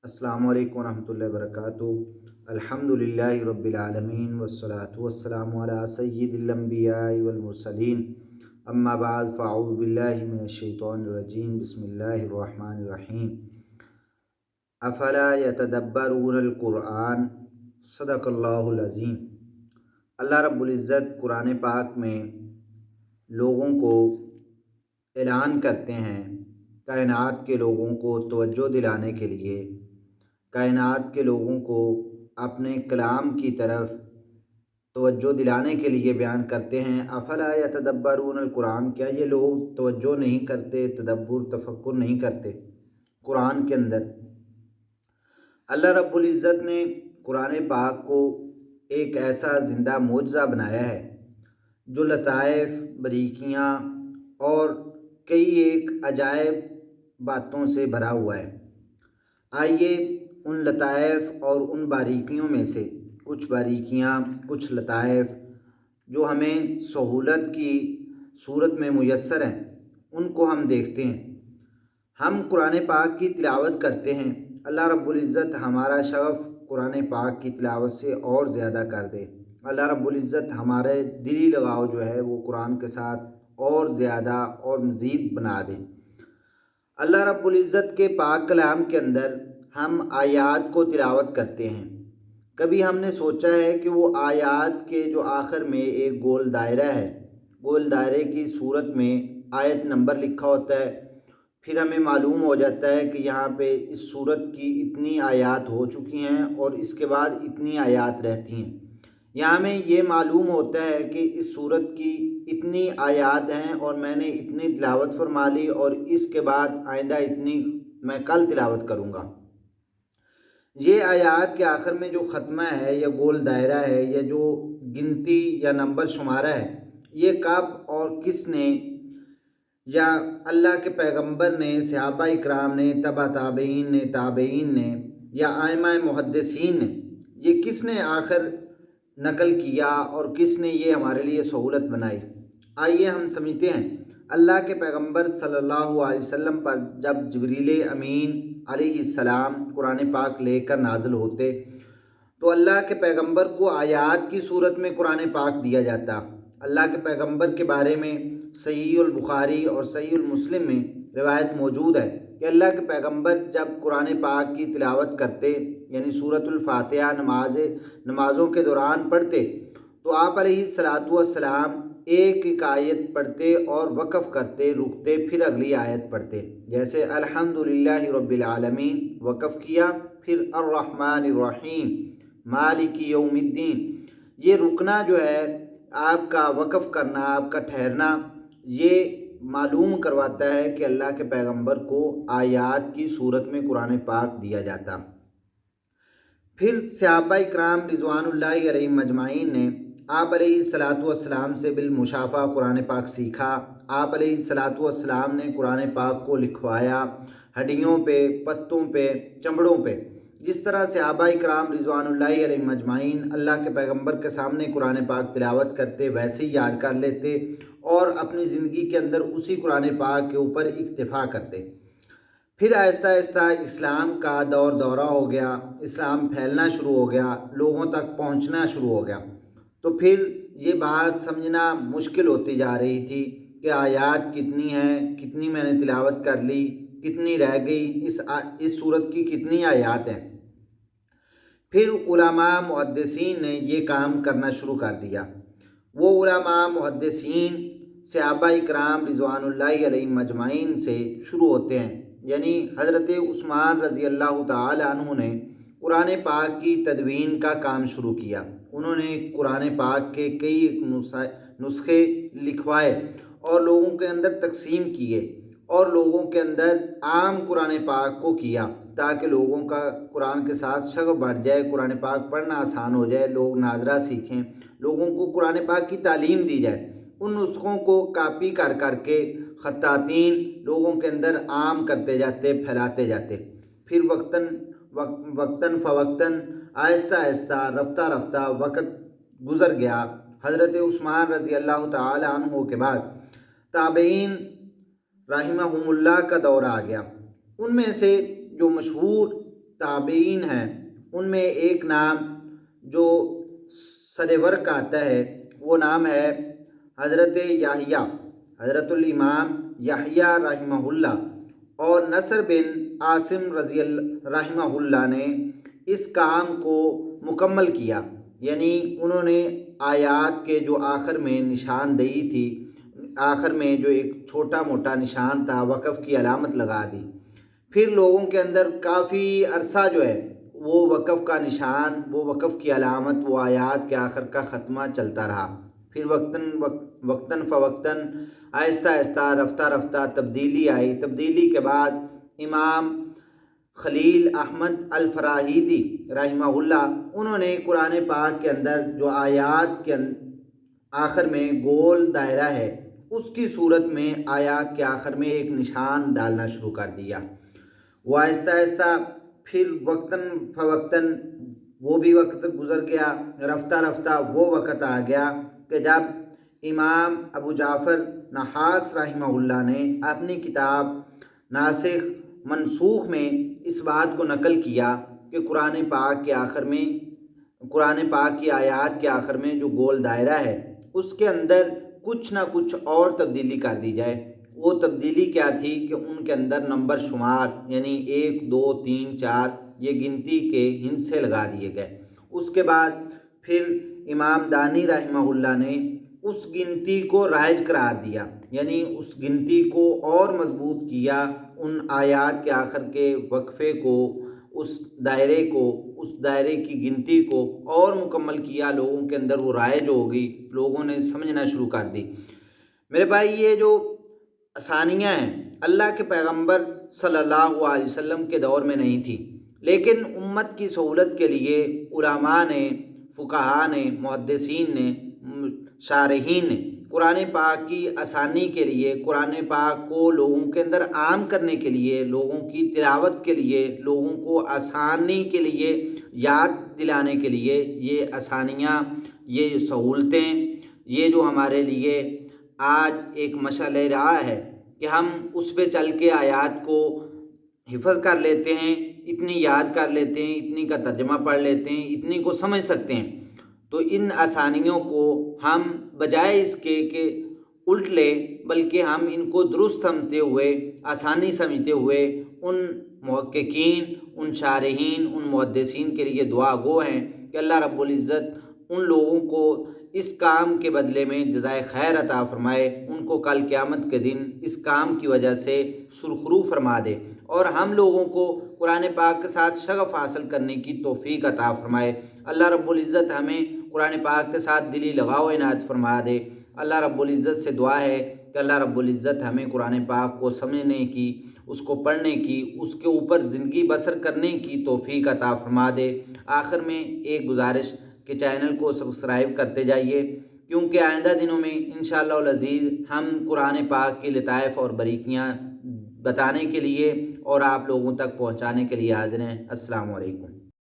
अस्सलामु अलैकुम वरहमतुल्लाहि वबरकातुहू। अल्हम्दुलिल्लाहि रब्बिल आलमीन वस्सलातु वस्सलामु अला सय्यिदिल अंबियाइ वल मुरसलीन। अम्मा बाद फ़अऊज़ु बिल्लाहि मिनश शैतानिर रजीम। बिस्मिल्लाहिर रहमानिर रहीम। अफ़ला यतदब्बरूनल कुरआन। सदक़ल्लाहुल अज़ीम। अल्लाह रब्बुल इज़्ज़त कुरान पाक में लोगों को ऐलान करते हैं, कायनात के लोगों को तवज्जो दिलाने के लिए, कायनात के लोगों को अपने कलाम की तरफ तवज्जो दिलाने के लिए बयान करते हैं। अफ़ला यतदब्बरूनल कुरान, क्या ये लोग तवज्जो नहीं करते, तदब्बुर तफक्कुर नहीं करते कुरान के अंदर। अल्लाह रब्बुल इज़्ज़त ने कुरान पाक को एक ऐसा ज़िंदा मोजज़ा बनाया है जो लताइफ, बारीकियाँ और कई एक अजायब बातों से भरा हुआ है। आइए उन लताइफ और उन बारीकियों में से कुछ बारीकियाँ, कुछ लताइफ जो हमें सहूलत की सूरत में मुयस्सर हैं, उनको हम देखते हैं। हम कुरान पाक की तिलावत करते हैं, अल्लाह रब्बुल इज़्ज़त हमारा शगफ़ कुरान पाक की तिलावत से और ज़्यादा कर दे। अल्लाह रब्बुल इज़्ज़त हमारे दिली लगाव जो है वो कुरान के साथ और ज़्यादा और मज़ीद बना दे। अल्लाह रब्बुल इज़्ज़त के पाक कलाम के अंदर हम आयात को तिलावत करते हैं। कभी हमने सोचा है कि वो आयात के जो आखिर में एक गोल दायरा है, गोल दायरे की सूरत में आयत नंबर लिखा होता है, फिर हमें मालूम हो जाता है कि यहाँ पे इस सूरत की इतनी आयात हो चुकी हैं और इसके बाद इतनी आयात रहती हैं। यहाँ हमें ये मालूम होता है कि इस सूरत की इतनी आयात हैं और मैंने इतनी तिलावत फरमा ली और इसके बाद आइंदा इतनी मैं कल तिलावत करूँगा। ये आयात के आखिर में जो ख़त्मा है या गोल दायरा है या जो गिनती या नंबर शुमारा है, ये कब और किसने या अल्लाह के पैगंबर ने, सहाबा इकराम ने, तबा ताबईन ने या आइमा मुहद्दिसीन ने, ये किसने आखिर नकल किया और किसने ये हमारे लिए सहूलत बनाई। आइए हम समझते हैं। अल्लाह के पैगंबर सल्लल्लाहु अलैहि वसल्लम पर जब जिब्रील अमीन अलैहिस्सलाम कुरान पाक लेकर नाज़िल होते तो अल्लाह के पैगंबर को आयात की सूरत में कुरान पाक दिया जाता। अल्लाह के पैगंबर के बारे में सहीहुल बुखारी और सहीहुल मुस्लिम में रिवायत मौजूद है कि अल्लाह के पैगंबर जब कुरान पाक की तिलावत करते, यानी सूरतुल फातिहा नमाज़ों के दौरान पढ़ते, तो आप अलैहिस्सलातु वस्सलाम एक एक आयत पढ़ते और वक़फ़ करते, रुकते, फिर अगली आयत पढ़ते। जैसे अल्हम्दुलिल्लाहि रब्बिल आलमीन वक़फ़ किया, फिर अर्रहमानिर रहीम मालिकी यौमिद्दीन। ये रुकना जो है आपका, वक़फ़ करना, आपका ठहरना, ये मालूम करवाता है कि अल्लाह के पैगंबर को आयात की सूरत में कुरान पाक दिया जाता। फिर सहाबा इकराम रिज़वानुल्लाहि अलैहिम अजमाइन ने आप अलैहिस्सलातु वस्सलाम से बिलमुशाफ़ा कुरान पाक सीखा। आप अलैहिस्सलातु वस्सलाम ने कुरान पाक को लिखवाया हड्डियों पे, पत्तों पे, चमड़ों पे। जिस तरह सहाबा इकराम रिज़वानुल्लाहि अलैहिम अजमाइन अल्लाह के पैगंबर के सामने कुरान पाक तिलावत करते, वैसे ही याद कर लेते और अपनी ज़िंदगी के अंदर उसी कुरान पाक के ऊपर इक्तिफ़ा करते। फिर आहिस्ता आहिस्ता इस्लाम का दौरा हो गया, इस्लाम फैलना शुरू हो गया, लोगों तक पहुंचना शुरू हो गया। तो फिर ये बात समझना मुश्किल होती जा रही थी कि आयात कितनी हैं, कितनी मैंने तिलावत कर ली, कितनी रह गई, इस सूरत की कितनी आयात हैं। फिर उलमा मुहद्दिसीन ने ये काम करना शुरू कर दिया। वो उलमा मुहद्दिसीन सहाबा इकराम रिज़वानुल्लाहि अलैहिम अजमाइन से शुरू होते हैं, यानी हज़रत उस्मान रज़ी अल्लाह तआला अन्हु ने कुरान पाक की तदवीन का काम शुरू किया। उन्होंने कुरान पाक के कई नुस्खे लिखवाए और लोगों के अंदर तकसीम किए और लोगों के अंदर आम कुरान पाक को किया ताकि लोगों का कुरान के साथ शग़फ़ बढ़ जाए, कुरान पाक पढ़ना आसान हो जाए, लोग नाज़रा सीखें, लोगों को कुरान पाक की तालीम दी जाए। उन नुस्ख़ों को कापी कर कर के ख़त्तातीन लोगों के अंदर आम करते जाते, फैलाते जाते। फिर वक्तन फ़वक्तन, आहिस्ता आहिस्ता, रफ्ता रफ्ता वक़्त गुज़र गया। हज़रत उस्मान रज़ी अल्लाह तआला अन्हु के बाद ताबईन रहिमहुमुल्लाह का दौर आ गया। उनमें से जो मशहूर تابعین ہیں ان میں ایک نام جو سرورق آتا ہے وہ نام ہے حضرت یحییٰ، حضرت الامام یحییٰ رحمہ اللہ، اور نصر بن عاصم رحمہ اللہ نے اس کام کو مکمل کیا، یعنی انہوں نے آیات کے جو آخر میں نشاندہی تھی، آخر میں جو ایک چھوٹا موٹا نشان تھا وقف کی علامت لگا دی۔ پھر لوگوں کے اندر کافی عرصہ جو ہے وہ وقف کا نشان، وہ وقف کی علامت، وہ آیات کے آخر کا ختمہ چلتا رہا۔ پھر وقتاً فوقتاً آہستہ آہستہ رفتہ رفتہ تبدیلی آئی۔ تبدیلی کے بعد امام خلیل احمد الفراہیدی رحمہ اللہ انہوں نے قرآن پاک کے اندر جو آیات کے آخر میں گول دائرہ ہے اس کی صورت میں آیات کے آخر میں ایک نشان ڈالنا شروع کر دیا۔ وہ آہستہ آہستہ پھر وقتاً فوقتاً وہ بھی وقت گزر گیا، رفتہ رفتہ وہ وقت آ گیا کہ جب امام ابو جعفر نحاس رحمہ اللہ نے اپنی کتاب ناسخ منسوخ میں اس بات کو نقل کیا کہ قرآن پاک کے آخر میں، قرآن پاک کی آیات کے آخر میں جو گول دائرہ ہے اس کے اندر کچھ نہ کچھ اور تبدیلی کر دی جائے۔ وہ تبدیلی کیا تھی کہ ان کے اندر نمبر شمار، یعنی 1 2 3 4 یہ گنتی کے ہند سے لگا دیے گئے۔ اس کے بعد پھر امام دانی رحمہ اللہ نے اس گنتی کو رائج قرار دیا، یعنی اس گنتی کو اور مضبوط کیا، ان آیات کے آخر کے وقفے کو، اس دائرے کو، اس دائرے کی گنتی کو اور مکمل کیا، لوگوں کے اندر وہ رائج ہو گئی، لوگوں نے سمجھنا شروع کر دی۔ میرے بھائی یہ جو آسانیاں ہیں اللہ کے پیغمبر صلی اللہ علیہ وسلم کے دور میں نہیں تھی، لیکن امت کی سہولت کے لیے علماء نے، فقہاء نے، محدثین نے، شارحین نے قرآن پاک کی آسانی کے لیے، قرآن پاک کو لوگوں کے اندر عام کرنے کے لیے، لوگوں کی تلاوت کے لیے، لوگوں کو آسانی کے لیے یاد دلانے کے لیے یہ آسانیاں، یہ سہولتیں، یہ جو ہمارے لیے آج ایک مشعل راہ ہے کہ ہم اس پہ چل کے آیات کو حفظ کر لیتے ہیں، اتنی یاد کر لیتے ہیں، اتنی کا ترجمہ پڑھ لیتے ہیں، اتنی کو سمجھ سکتے ہیں۔ تو ان آسانیوں کو ہم بجائے اس کے کہ الٹ لیں، بلکہ ہم ان کو درست سمجھتے ہوئے، آسانی سمجھتے ہوئے ان محققین، ان شارحین، ان محدثین کے لیے دعا گو ہیں کہ اللہ رب العزت ان لوگوں کو اس کام کے بدلے میں جزائے خیر عطا فرمائے، ان کو کل قیامت کے دن اس کام کی وجہ سے سرخرو فرما دے، اور ہم لوگوں کو قرآن پاک کے ساتھ شغف حاصل کرنے کی توفیق عطا فرمائے۔ اللہ رب العزت ہمیں قرآن پاک کے ساتھ دلی لگاؤ عنایت فرما دے۔ اللہ رب العزت سے دعا ہے کہ اللہ رب العزت ہمیں قرآن پاک کو سمجھنے کی، اس کو پڑھنے کی، اس کے اوپر زندگی بسر کرنے کی توفیق عطا فرما دے۔ آخر میں ایک گزارش کہ چینل کو سبسکرائب کرتے جائیے، کیونکہ آئندہ دنوں میں انشاءاللہ العزیز ہم قرآن پاک کی لطائف اور باریکیاں بتانے کے لیے اور آپ لوگوں تک پہنچانے کے لیے حاضر ہیں۔ السلام علیکم۔